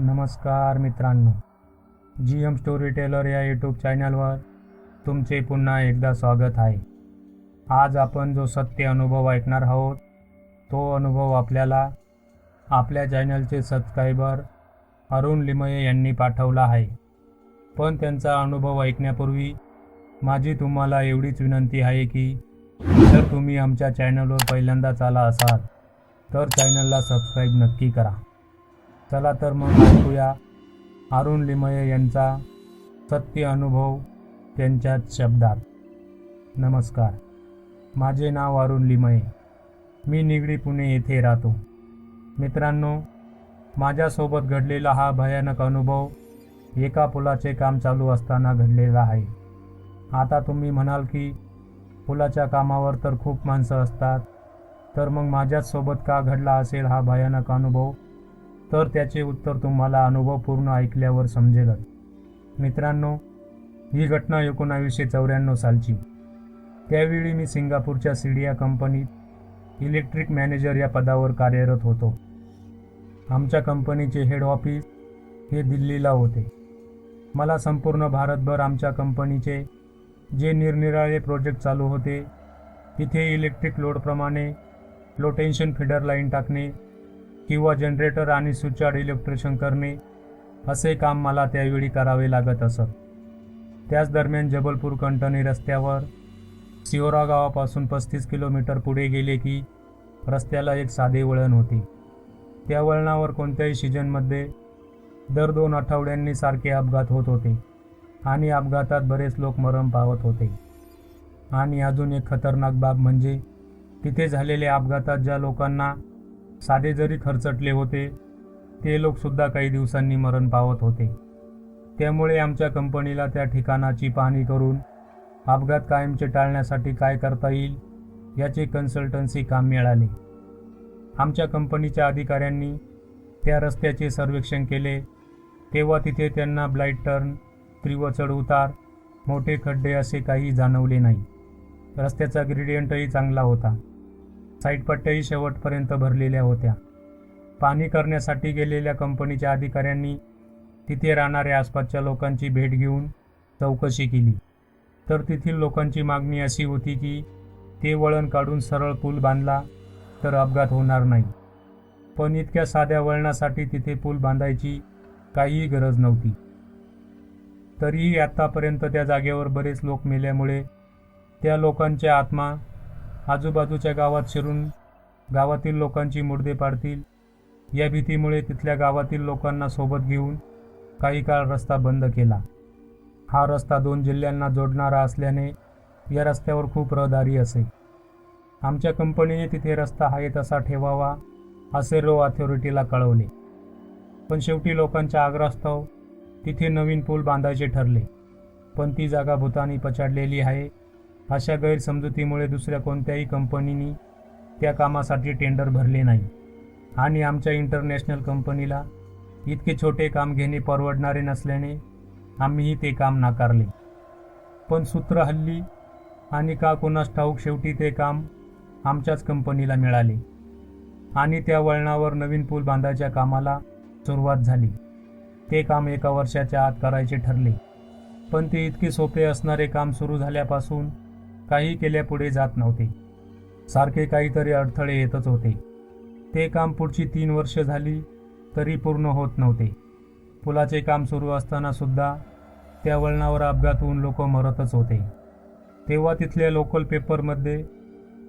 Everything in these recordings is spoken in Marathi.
नमस्कार मित्रांनो, GM स्टोरी टेलर या यूट्यूब चॅनलवर तुमचे पुन्हा एकदा स्वागत आहे. आज आपण जो सत्य अनुभव ऐकणार आहोत तो अनुभव आपल्याला आपल्या चॅनलचे सबस्क्रायबर अरुण लिमये यांनी पाठवला आहे. पण त्यांचा अनुभव ऐकण्यापूर्वी माझी तुम्हाला एवढीच विनंती आहे की जर तुम्ही आमच्या चॅनलवर पहिल्यांदाच आला असाल तर चॅनलला सबस्क्राईब नक्की करा. चला तर मग ऐकूया अरुण लिमये यांचा सत्य अनुभव त्यांच्याच शब्दात. नमस्कार, माझे नाव अरुण लिमये. मी निगडी पुणे येथे राहतो. मित्रांनो, माझ्यासोबत घडलेला हा भयानक अनुभव एका पुलाचे काम चालू असताना घडलेला आहे. आता तुम्ही म्हणाल की पुलाच्या कामावर तर खूप माणसं असतात, तर मग माझ्याच सोबत का घडला असेल हा भयानक अनुभव? तर त्याचे उत्तर तुम्हाला अनुभव पूर्ण ऐकल्यावर समजेलच. मित्रांनो, ही घटना 1994 सालची. त्यावेळी मी सिंगापूरच्या सीडिया कंपनीत इलेक्ट्रिक मॅनेजर या पदावर कार्यरत होतो. आमच्या कंपनीचे हेड ऑफिस हे दिल्लीला होते. मला संपूर्ण भारतभर आमच्या कंपनीचे जे निरनिराळे प्रोजेक्ट चालू होते तिथे इलेक्ट्रिक लोडप्रमाणे लो टेन्शन फीडर लाईन टाकणे किंवा जनरेटर आणि स्विचयार्ड इलेक्ट्रिशियन करणे असे काम मला त्यावेळी करावे लागत असत. त्याच दरम्यान जबलपूर कंटनी रस्त्यावर सिहोरा गावापासून 35 किलोमीटर पुढे गेले की रस्त्याला एक साधे वळण होते. त्या वळणावर कोणत्याही सीझनमध्ये दर 2 आठवड्यांनी सारखे अपघात होत होते आणि अपघातात बरेच लोक मरण पावत होते. आणि अजून एक खतरनाक बाब म्हणजे तिथे झालेल्या अपघातात ज्या लोकांना साधे जरी खरचटले होते ते लोकसुद्धा काही दिवसांनी मरण पावत होते. त्यामुळे आमच्या कंपनीला त्या ठिकाणाची पाहणी करून अपघात कायमचे टाळण्यासाठी काय करता येईल याचे कन्सल्टन्सी काम मिळाले. आमच्या कंपनीच्या अधिकाऱ्यांनी त्या रस्त्याचे सर्वेक्षण केले तेव्हा तिथे त्यांना ब्लाइंड टर्न, तीव्र चढउतार, मोठे खड्डे असे काही जाणवले नाही. रस्त्याचा ग्रेडियंटही चांगला होता. साईडपट्ट्याही शेवटपर्यंत भरलेल्या होत्या. पाहणी करण्यासाठी गेलेल्या कंपनीच्या अधिकाऱ्यांनी तिथे राहणाऱ्या आसपासच्या लोकांची भेट घेऊन चौकशी केली तर तेथील लोकांची मागणी अशी होती की ते वळण काढून सरळ पूल बांधला तर अपघात होणार नाही. पण इतक्या साध्या वळणासाठी तिथे पूल बांधायची काहीही गरज नव्हती. तरीही आतापर्यंत त्या जागेवर बरेच लोक मेल्यामुळे त्या लोकांच्या आत्मा आजूबाजूच्या गावात शिरून गावातील लोकांची मुर्दे पाडतील या भीतीमुळे तिथल्या गावातील लोकांना सोबत घेऊन काही काळ रस्ता बंद केला. हा रस्ता 2 जिल्ह्यांना जोडणारा असल्याने या रस्त्यावर खूप रहदारी असे. आमच्या कंपनीने तिथे रस्ता आहे तसा ठेवावा असे रो अथॉरिटीला कळवले. पण शेवटी लोकांच्या आग्रहास्तव तिथे नवीन पूल बांधायचे ठरले. पण ती जागा भूतानी पछाडलेली आहे अशा गैरसमजुतीमुळे दुसऱ्या कोणत्याही कंपनीने त्या कामासाठी टेंडर भरले नाही आणि आमच्या इंटरनॅशनल कंपनीला इतके छोटे काम घेणे परवडणारे नसल्याने आम्हीही ते काम नाकारले. पण सूत्र हल्ली आणि का कोणास ठाऊक शेवटी ते काम आमच्याच कंपनीला मिळाले आणि त्या वळणावर नवीन पूल बांधायच्या कामाला सुरुवात झाली. ते काम 1 वर्षाच्या आत करायचे ठरले. पण ते इतके सोपे असणारे काम सुरू झाल्यापासून काही केल्यापुढे जात नव्हते. सारखे काहीतरी अडथळे येतच होते. ते काम पुढची 3 वर्ष झाली तरी पूर्ण होत नव्हते. पुलाचे काम सुरू असताना सुद्धा त्या वळणावर अपघात होऊन लोक मरतच होते. तेव्हा तिथल्या लोकल पेपरमध्ये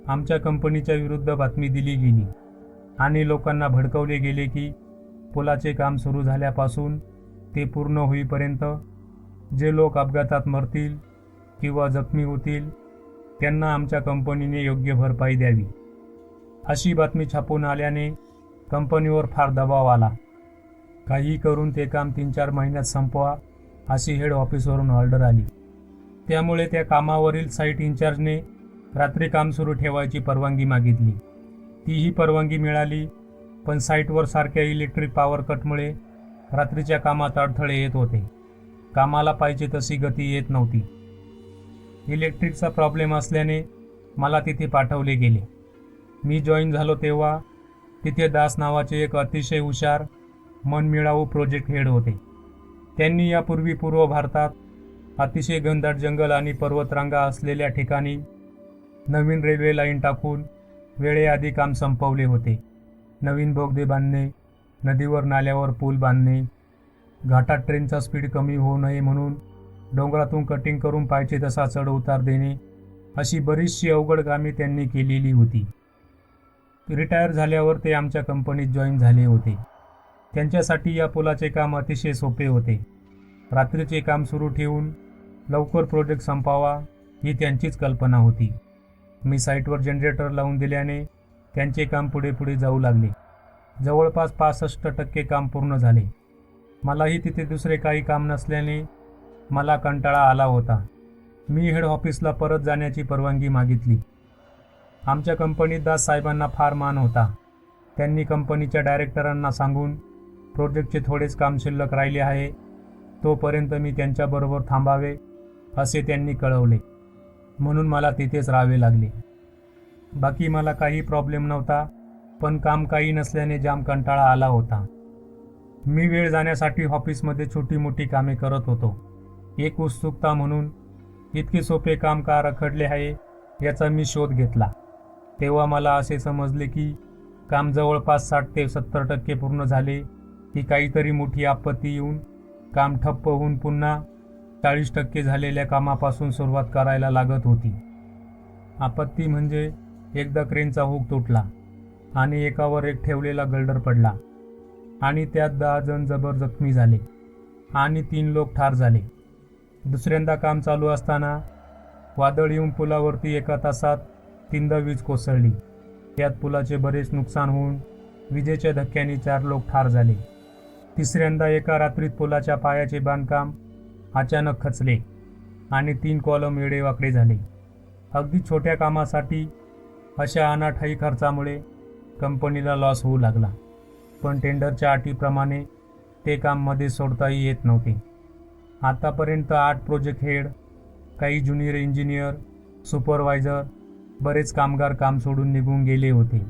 आमच्या कंपनीच्या विरुद्ध बातमी दिली गेली आणि लोकांना भडकवले गेले की पुलाचे काम सुरू झाल्यापासून ते पूर्ण होईपर्यंत जे लोक अपघातात मरतील किंवा जखमी होतील त्यांना आमच्या कंपनीने योग्य भरपाई द्यावी. अशी बातमी छापून आल्याने कंपनीवर फार दबाव आला. काही करून ते काम 3-4 महिन्यात संपवा अशी हेड ऑफिसवरून ऑर्डर आली. त्यामुळे त्या कामावरील साईट इन्चार्जने रात्री काम सुरू ठेवायची परवानगी मागितली. तीही परवानगी मिळाली. पण साईटवर सारख्या इलेक्ट्रिक पॉवर कटमुळे रात्रीच्या कामात अडथळे येत होते. कामाला पाहिजे तशी गती येत नव्हती. इलेक्ट्रिकचा प्रॉब्लेम असल्याने मला तिथे पाठवले गेले. मी जॉईन झालो तेव्हा तिथे दास नावाचे एक अतिशय हुशार मनमिळावू प्रोजेक्ट हेड होते. त्यांनी यापूर्वी पूर्व भारतात अतिशय घनदाट जंगल आणि पर्वतरांगा असलेल्या ठिकाणी नवीन रेल्वे लाईन टाकून वेळेआधी काम संपवले होते. नवीन बोगदे बांधणे, नदीवर नाल्यावर पूल बांधणे, घाटात ट्रेनचा स्पीड कमी होऊ नये म्हणून डोंगरातून कटिंग करून पाहिजे तसा चढ उतार देणे, अशी बरीचशी अवघड कामे त्यांनी केलेली होती. रिटायर झाल्यावर ते आमच्या कंपनीत जॉईन झाले होते. त्यांच्यासाठी या पुलाचे काम अतिशय सोपे होते. रात्रीचे काम सुरू ठेवून लवकर प्रोजेक्ट संपावा ही त्यांचीच कल्पना होती. मी साईटवर जनरेटर लावून दिल्याने त्यांचे काम पुढे पुढे जाऊ लागले. जवळपास 65% काम पूर्ण झाले. मलाही तिथे दुसरे काही काम नसल्याने मला कंटाळा आला होता. मी हेड ऑफिसला परत जाण्याची परवानगी मागितली. आमच्या कंपनीत दास साहेबांना फार मान होता. त्यांनी कंपनीच्या डायरेक्टरांना सांगून प्रोजेक्टचे थोडेच काम शिल्लक राहिले आहे, तोपर्यंत मी त्यांच्याबरोबर थांबावे असे त्यांनी कळवले. म्हणून मला तिथेच राहावे लागले. बाकी मला काही प्रॉब्लेम नव्हता, पण काम काही नसल्याने जाम कंटाळा आला होता. मी वेळ जाण्यासाठी ऑफिसमध्ये छोटी मोठी कामे करत होतो. एक उत्सुकता म्हणून इतके सोपे काम का रखडले आहे याचा मी शोध घेतला. तेव्हा मला असे समजले की काम जवळपास 60 ते 70% पूर्ण झाले की काहीतरी मोठी आपत्ती येऊन काम ठप्प होऊन पुन्हा 40% झालेल्या कामापासून सुरुवात करायला लागत होती. आपत्ती म्हणजे एकदा क्रेनचा हुक तुटला आणि एकावर एक ठेवलेला गल्डर पडला आणि त्यात 10 जण जबर जखमी झाले आणि 3 लोक ठार झाले. दुसऱ्यांदा काम चालू असताना वादळ येऊन पुलावरती एका तासात 3दा वीज कोसळली. त्यात पुलाचे बरेच नुकसान होऊन विजेच्या धक्क्याने 4 लोक ठार झाले. तिसऱ्यांदा एका रात्रीत पुलाच्या पायाचे बांधकाम अचानक खचले आणि 3 कॉलम वेडेवाकडे झाले. अगदी छोट्या कामासाठी अशा अनाठायी खर्चामुळे कंपनीला लॉस होऊ लागला. पण टेंडरच्या अटीप्रमाणे ते काम मध्ये सोडताही येत नव्हते. आतापर्यंत 8 प्रोजेक्ट हेड, काही ज्युनियर इंजिनियर, सुपरवायझर, बरेच कामगार काम सोडून निघून गेले होते.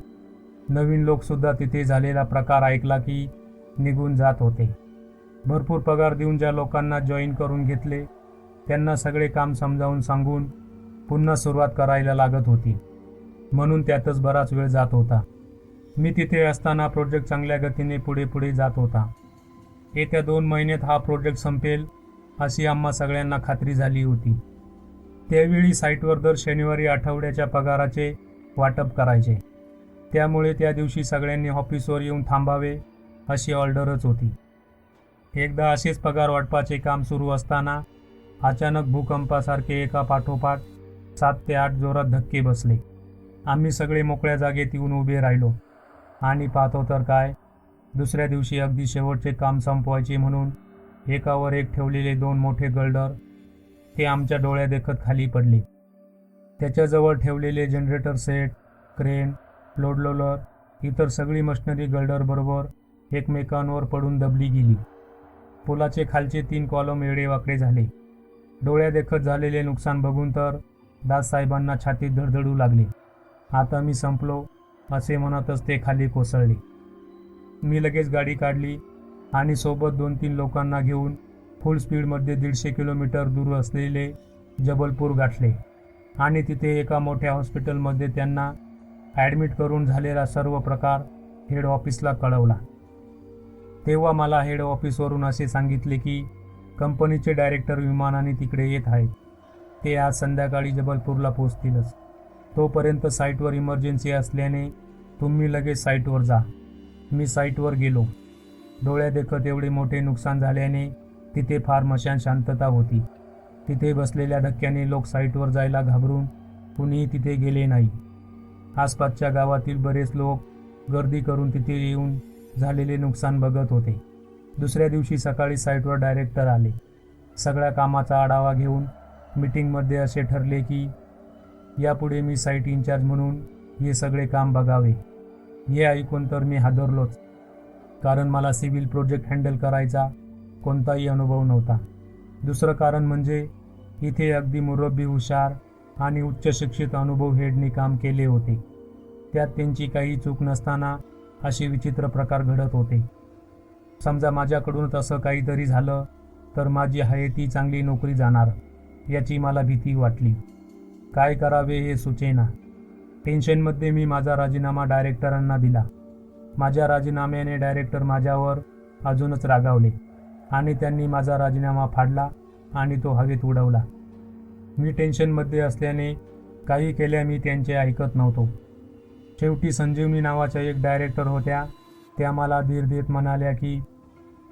नवीन लोकसुद्धा तिथे झालेला प्रकार ऐकला की निघून जात होते. भरपूर पगार देऊन ज्या लोकांना जॉईन करून घेतले त्यांना सगळे काम समजावून सांगून पुन्हा सुरुवात करायला लागत होती. म्हणून त्यातच बराच वेळ जात होता. मी तिथे असताना प्रोजेक्ट चांगल्या गतीने पुढे पुढे जात होता. येत्या 2 महिन्यात हा प्रोजेक्ट संपेल अशी आम्हा सगळ्यांना खात्री झाली होती. त्यावेळी साईटवर दर शनिवारी आठवड्याच्या पगाराचे वाटप करायचे. त्यामुळे त्या दिवशी सगळ्यांनी ऑफिसवर येऊन थांबावे अशी ऑर्डरच होती. एकदा असेच पगार वाटपाचे काम सुरू असताना अचानक भूकंपासारखे एका पाठोपाठ 7 ते 8 जोरात धक्के बसले. आम्ही सगळे मोकळ्या जागेत येऊन उभे राहिलो आणि पाहतो तर काय, दुसऱ्या दिवशी अगदी शेवटचे काम संपवायचे म्हणून एकावर एक ठेवलेले 2 मोठे गल्डर ते आमच्या डोळ्या देखत खाली पडले. त्याच्याजवळ ठेवलेले generator set, crane, load roller, इतर सगळी मशिनरी गल्डरबरोबर एकमेकांवर पडून दबली गेली. पुलाचे खालचे 3 कॉलम वेडेवाकडे झाले. डोळ्या देखत झालेले नुकसान बघून तर दाससाहेबांना छातीत धडधडू लागले. आता मी संपलो असे म्हणतच ते खाली कोसळले. मी लगेच गाडी काढली आणि सोबत 2-3 लोकांना घेऊन फुल स्पीडमध्ये 150 किलोमीटर दूर असलेले जबलपूर गाठले आणि तिथे एका मोठ्या हॉस्पिटलमध्ये त्यांना ॲडमिट करून झालेला सर्व प्रकार हेड ऑफिसला कळवला. तेव्हा मला हेड ऑफिसवरून असे सांगितले की कंपनीचे डायरेक्टर विमानाने तिकडे येत आहेत. ते आज संध्याकाळी जबलपूरला पोहोचतीलच. तोपर्यंत साईटवर इमर्जन्सी असल्याने तुम्ही लगेच साईटवर जा. मी साईटवर गेलो. डोळ्या देखत एवढे मोठे नुकसान झाल्याने तिथे फार मशान शांतता होती. तिथे बसलेल्या धक्क्याने लोक साईटवर जायला घाबरून कुणीही तिथे गेले नाही. आसपासच्या गावातील बरेच लोक गर्दी करून तिथे येऊन झालेले नुकसान बघत होते. दुसऱ्या दिवशी सकाळी साईटवर डायरेक्टर आले. सगळ्या कामाचा आढावा घेऊन मीटिंगमध्ये असे ठरले की यापुढे मी साईट इन्चार्ज म्हणून हे सगळे काम बघावे. हे ऐकून तर मी हादरलोच, कारण मला सिव्हिल प्रोजेक्ट हँडल करायचा कोणताही अनुभव नव्हता. दुसरं कारण म्हणजे इथे अगदी मुरब्बी, हुशार आणि उच्च शिक्षित अनुभव हेडनी काम केले होते. त्यात त्यांची काही चूक नसताना असे विचित्र प्रकार घडत होते. समजा माझ्याकडून तसं काहीतरी झालं तर माझी आहे ती चांगली नोकरी जाणार याची मला भीती वाटली. काय करावे हे सुचेना. टेन्शनमध्ये मी माझा राजीनामा डायरेक्टरांना दिला. माझ्या राजीनाम्याने डायरेक्टर माझ्यावर अजूनच रागावले आणि त्यांनी माझा राजीनामा फाडला आणि तो हवेत उडवला. मी टेन्शनमध्ये असल्याने काही केल्या मी त्यांचे ऐकत नव्हतो. शेवटी संजीवनी नावाच्या एक डायरेक्टर होत्या. त्या मला धीर देत म्हणाल्या की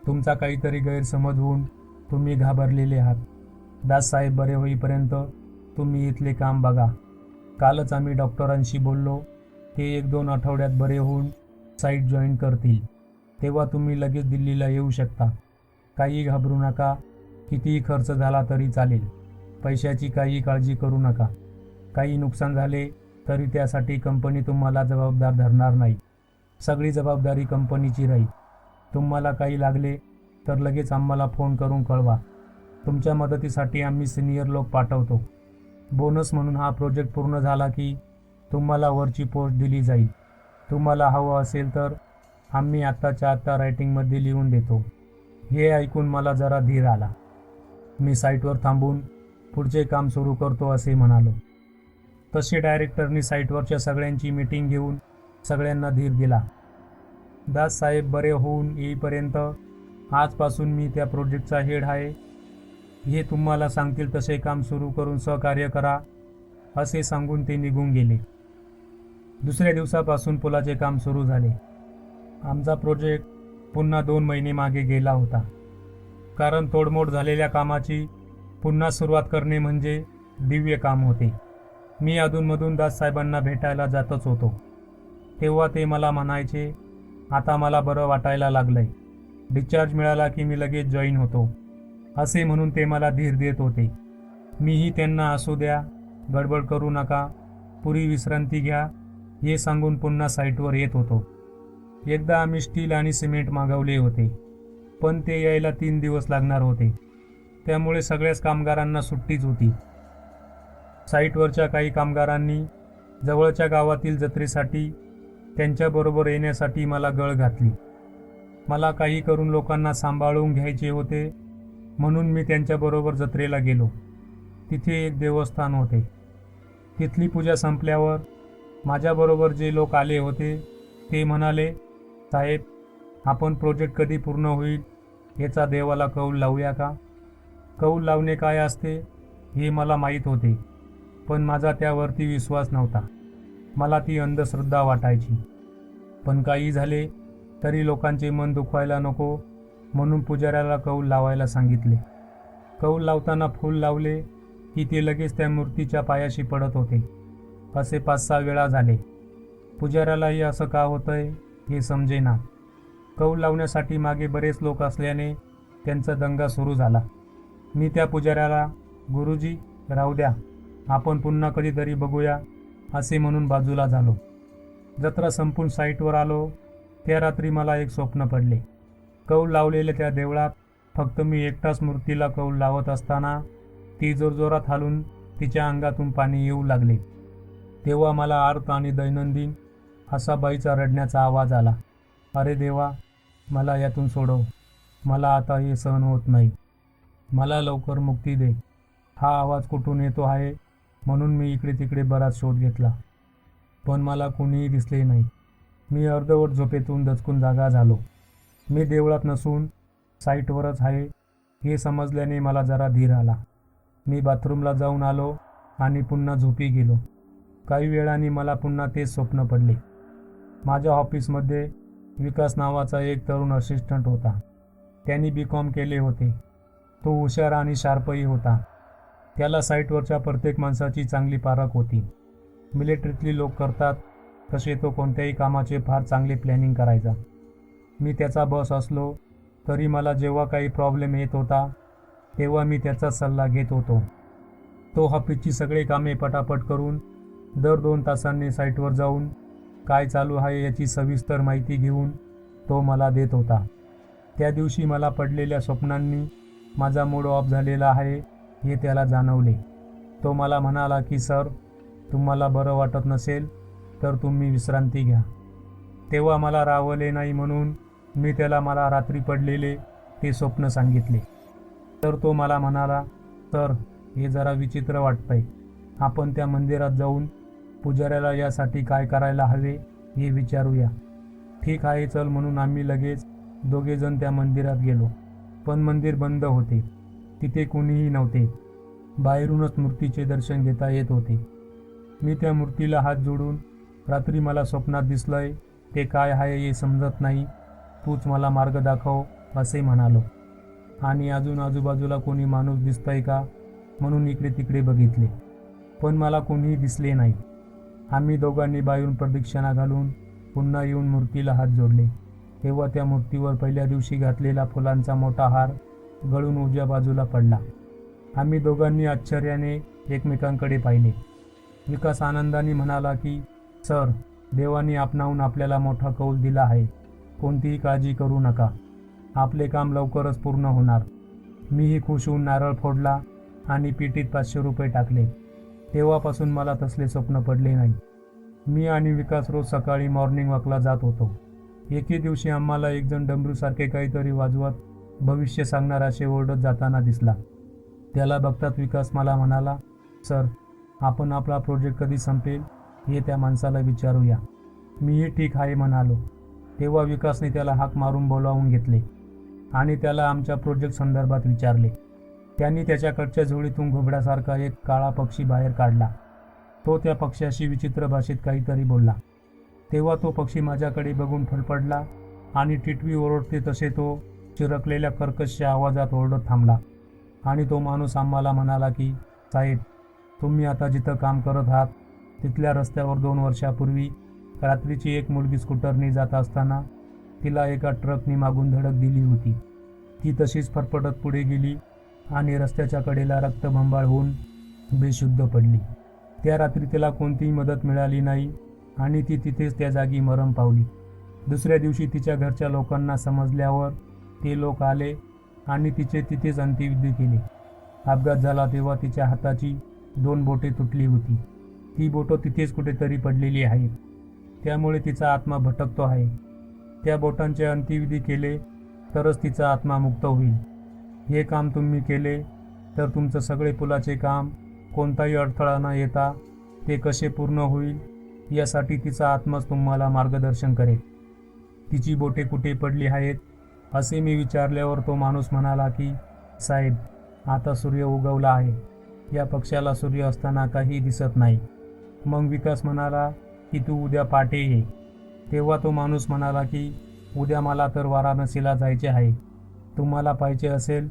तुमचा काहीतरी गैरसमज होऊन तुम्ही घाबरलेले आहात. दाससाहेब बरे होईपर्यंत तुम्ही इथले काम बघा. कालच आम्ही डॉक्टरांशी बोललो. ते 1-2 आठवड्यात बरे होऊन साईट जॉईन करतील. तेव्हा तुम्ही लगेच दिल्लीला येऊ शकता. काही घाबरू नका. कितीही खर्च झाला तरी चालेल. पैशाची काही काळजी करू नका. काही नुकसान झाले तरी त्यासाठी कंपनी तुम्हाला जबाबदार धरणार नाही. सगळी जबाबदारी कंपनीची राहील. तुम्हाला काही लागले तर लगेच आम्हाला फोन करून कळवा. तुमच्या मदतीसाठी आम्ही सिनियर लोक पाठवतो. बोनस म्हणून हा प्रोजेक्ट पूर्ण झाला की तुम्हाला वरची पोस्ट दिली जाईल. तुम्हाला हवं असेल तर आम्ही आत्ताच्या आत्ता रायटिंगमध्ये लिहून देतो. हे ऐकून मला जरा धीर आला. मी साईटवर थांबून पुढचे काम सुरू करतो असे म्हणालो. तसे डायरेक्टरनी साईटवरच्या सगळ्यांची मीटिंग घेऊन सगळ्यांना धीर दिला. दाससाहेब बरे होऊन येईपर्यंत आजपासून मी त्या प्रोजेक्टचा हेड आहे. हे तुम्हाला सांगतील तसे काम सुरू करून सहकार्य करा असे सांगून ते निघून गेले. दुसऱ्या दिवसापासून पुलाचे काम सुरू झाले. आमचा प्रोजेक्ट पुन्हा 2 महिने मागे गेला होता. कारण तोडमोड झालेल्या कामाची पुन्हा सुरुवात करणे म्हणजे दिव्य काम होते. मी अधूनमधून दाससाहेबांना भेटायला जातच होतो. तेव्हा ते मला म्हणायचे, आता मला बरं वाटायला लागलंय. डिस्चार्ज मिळाला की मी लगेच जॉईन होतो असे म्हणून ते मला धीर देत होते. मीही त्यांना असू द्या, गडबड करू नका, पुरी विश्रांती घ्या हे सांगून पुन्हा साईटवर येत होतो. एकदा आम्ही स्टील आणि सिमेंट मागवले होते, पण ते यायला 3 दिवस लागणार होते. त्यामुळे सगळ्याच कामगारांना सुट्टीच होती. साईटवरच्या काही कामगारांनी जवळच्या गावातील जत्रेसाठी त्यांच्याबरोबर येण्यासाठी मला गळ घातली. मला काही करून लोकांना सांभाळून घ्यायचे होते म्हणून मी त्यांच्याबरोबर जत्रेला गेलो. तिथे एक देवस्थान होते. तिथली पूजा संपल्यावर माझ्याबरोबर जे लोक आले होते ते म्हणाले, साहेब आपण प्रोजेक्ट कधी पूर्ण होईल याचा देवाला कौल लावूया का? कौल लावणे काय असते हे मला माहीत होते, पण माझा त्यावरती विश्वास नव्हता. मला ती अंधश्रद्धा वाटायची. पण काही झाले तरी लोकांचे मन दुखवायला नको म्हणून पुजाऱ्याला कौल लावायला सांगितले. कौल लावताना फूल लावले की ते लगेच त्या मूर्तीच्या पायाशी पडत होते. असे 5-6 वेळा झाले. पुजाऱ्यालाही असं का होतंय हे समजेना. कौल लावण्यासाठी मागे बरेच लोक असल्याने त्यांचा दंगा सुरू झाला. मी त्या पुजाऱ्याला, गुरुजी राहू द्या, आपण पुन्हा कधीतरी बघूया असे म्हणून बाजूला झालो. जत्रा संपून साईटवर आलो त्या रात्री मला एक स्वप्न पडले. कौल लावलेल्या त्या देवळात फक्त मी एकटाच मूर्तीला कौल लावत असताना ती जोरजोरात हालून तिच्या अंगातून पाणी येऊ लागले. तेव्हा मला आर्त आणि दैनंदिन असा बाईचा रडण्याचा आवाज आला. अरे देवा, मला यातून सोडव. मला आता हे सहन होत नाही. मला लवकर मुक्ती दे. हा आवाज कुठून येतो आहे म्हणून मी इकडे तिकडे बराच शोध घेतला, पण मला कोणीही दिसले नाही. मी अर्धवट झोपेतून दचकून जागा झालो. मी देवळात नसून साईटवरच आहे हे समजल्याने मला जरा धीर आला. मी बाथरूमला जाऊन आलो आणि पुन्हा झोपी गेलो. काही वेळाने मला पुन्हा तेच स्वप्न पडले. माझ्या ऑफिसमध्ये विकास नावाचा एक तरुण असिस्टंट होता. त्यांनी BCom केले होते. तो हुशार आणि शार्पही होता. त्याला साईटवरच्या प्रत्येक माणसाची चांगली पारख होती. मिलिटरीतली लोक करतात तसे तो कोणत्याही कामाचे फार चांगले प्लॅनिंग करायचा. मी त्याचा बॉस असलो तरी मला जेव्हा काही प्रॉब्लेम येत होता तेव्हा मी त्याचा सल्ला घेत होतो. तो ऑफिसची सगळे कामे पटापट करून दर 2 तासांनी साईटवर जाऊन काय चालू आहे याची सविस्तर माहिती घेऊन तो मला देत होता. त्या दिवशी मला पडलेल्या स्वप्नांनी माझा मूड ऑफ झालेला आहे हे त्याला जाणवले. तो मला म्हणाला की सर, तुम्हाला बरं वाटत नसेल तर तुम्ही विश्रांती घ्या. तेव्हा मला रावले नाही म्हणून मी त्याला मला रात्री पडलेले ते स्वप्न सांगितले. तर तो मला म्हणाला, सर, हे जरा विचित्र वाटतंय. आपण त्या मंदिरात जाऊन पुजाऱ्याला यासाठी काय करायला हवे हे विचारूया. ठीक आहे, चल म्हणून आम्ही लगेच दोघेजण त्या मंदिरात गेलो. पण मंदिर बंद होते. तिथे कोणीही नव्हते. बाहेरूनच मूर्तीचे दर्शन घेता येत होते. मी त्या मूर्तीला हात जोडून, रात्री मला स्वप्नात दिसलंय ते काय आहे हे समजत नाही, तूच मला मार्ग दाखव असे म्हणालो. आणि अजून आजूबाजूला कोणी माणूस दिसतंय का म्हणून इकडे तिकडे बघितले, पण मला कोणीही दिसले नाही. आम्ही दोघांनी बाहेरून प्रदक्षिणा घालून पुन्हा येऊन मूर्तीला हात जोडले. तेव्हा त्या मूर्तीवर पहिल्या दिवशी घातलेला फुलांचा मोठा हार गळून उजव्या बाजूला पडला. आम्ही दोघांनी आश्चर्याने एकमेकांकडे पाहिले. विकास आनंदाने म्हणाला की, सर, देवाने आपणाहून आपल्याला मोठा कौल दिला आहे. कोणतीही काळजी करू नका. आपले काम लवकरच पूर्ण होणार. मीही खुश होऊन नारळ फोडला आणि पेटीत 500 रुपये टाकले. तेव्हापासून मला तसले स्वप्न पडले नाही. मी आणि विकास रोज सकाळी मॉर्निंग वॉकला जात होतो. एके दिवशी आम्हाला एकजण डमरूसारखे काहीतरी वाजवत भविष्य सांगणार असे ओरडत जाताना दिसला. त्याला बघताच विकास मला म्हणाला, सर, आपण आपला प्रोजेक्ट कधी संपेल हे त्या माणसाला विचारूया. मीही ठीक आहे म्हणालो. तेव्हा विकासने त्याला हाक मारून बोलावून घेतले आणि त्याला आमच्या प्रोजेक्ट संदर्भात विचारले. त्यांनी त्याच्याकडच्या झोळीतून घोबड्यासारखा एक काळा पक्षी बाहेर काढला. तो त्या पक्ष्याशी विचित्र भाषेत काहीतरी बोलला. तेव्हा तो पक्षी माझ्याकडे बघून फडफडला आणि टिटवी ओरडते तसे तो चिरकलेल्या कर्कश आवाजात ओरडत थांबला. आणि तो माणूस आम्हाला म्हणाला की, साहेब, तुम्ही आता जिथं काम करत आहात तिथल्या रस्त्यावर 2 वर्षापूर्वी रात्रीची एक मुलगी स्कूटरने जात असताना तिला एका ट्रकने मागून धडक दिली होती. ती तशीच फरफटत पुढे गेली आणि रस्त्याच्या कडेला रक्तबंबाळ होऊन बेशुद्ध पडली. त्या रात्री तिला कोणतीही मदत मिळाली नाही आणि ती तिथेच त्या जागी मरण पावली. दुसऱ्या दिवशी तिच्या घरच्या लोकांना समजल्यावर ते लोक आले आणि तिचे तिथेच अंत्यविधी केले. अपघात झाला तेव्हा तिच्या हाताची 2 बोटे तुटली होती. ती बोटं तिथेच कुठेतरी पडलेली आहेत. त्यामुळे तिचा आत्मा भटकतो आहे. त्या बोटांचे अंत्यविधी केले तरच तिचा आत्मा मुक्त होईल. हे काम तुम्ही केले तर तुमचं सगळे पुलाचे काम कोणताही अडथळा न येता ते कसे पूर्ण होईल यासाठी तिचा आत्माच तुम्हाला मार्गदर्शन करेल. तिची बोटे कुठे पडली आहेत असे मी विचारल्यावर तो माणूस म्हणाला की, साहेब, आता सूर्य उगवला आहे. या पक्ष्याला सूर्य असताना काही दिसत नाही. मग विकास म्हणाला की, तू उद्या पहाटे ये. तेव्हा तो माणूस म्हणाला की, उद्या मला तर वाराणसीला जायचे आहे. तुम्हाला पाहिजे असेल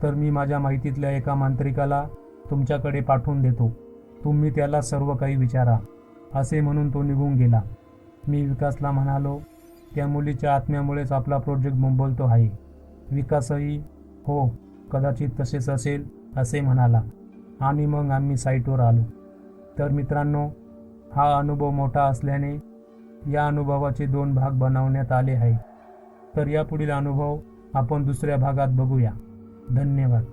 तर मी माझ्या माहितीतल्या एका मांत्रिकाला तुमच्याकडे पाठवून देतो. तुम्ही त्याला सर्व काही विचारा. असे म्हणून तो निघून गेला. मी विकासला म्हणालो, त्या मुलीच्या आत्म्यामुळेच आपला प्रोजेक्ट बोंबलतो आहे. विकासही हो, कदाचित तसेच असेल असे म्हणाला आणि मग आम्ही साईटवर आलो. तर मित्रांनो, हा अनुभव मोठा असल्याने या अनुभवाचे 2 भाग बनवण्यात आले आहेत. तर यापुढील अनुभव आपण दुसऱ्या भागात बघूया. धन्यवाद.